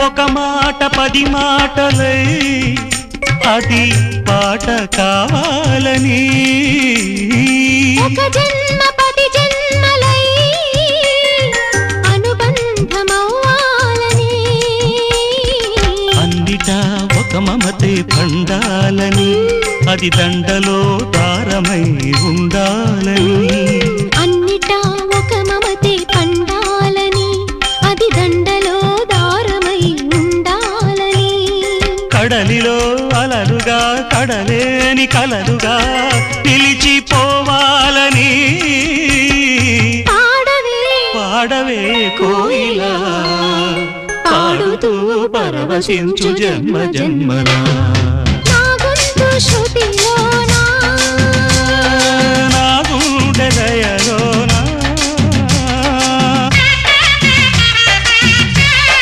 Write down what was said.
ఒక మాట 10 మాటలై అది పాట కావాలని ఒక జన్మ 10 జన్మలై అనుబంధమవ్వాలని అన్నిటా ఒక మమతే పండాలని అది దండలో దారమై ఉండాలని అన్నిటా ఒక మమతే పండాలని అది దండలో దారమై ఉండాలని కడలిలో అలలుగా కడలేని కలలుగా నిలిచిపోవాలని పాడవే కోయిలా పాడుతూ పరవశించు జన్మ జన్మలా నా గొంతు శృతిలో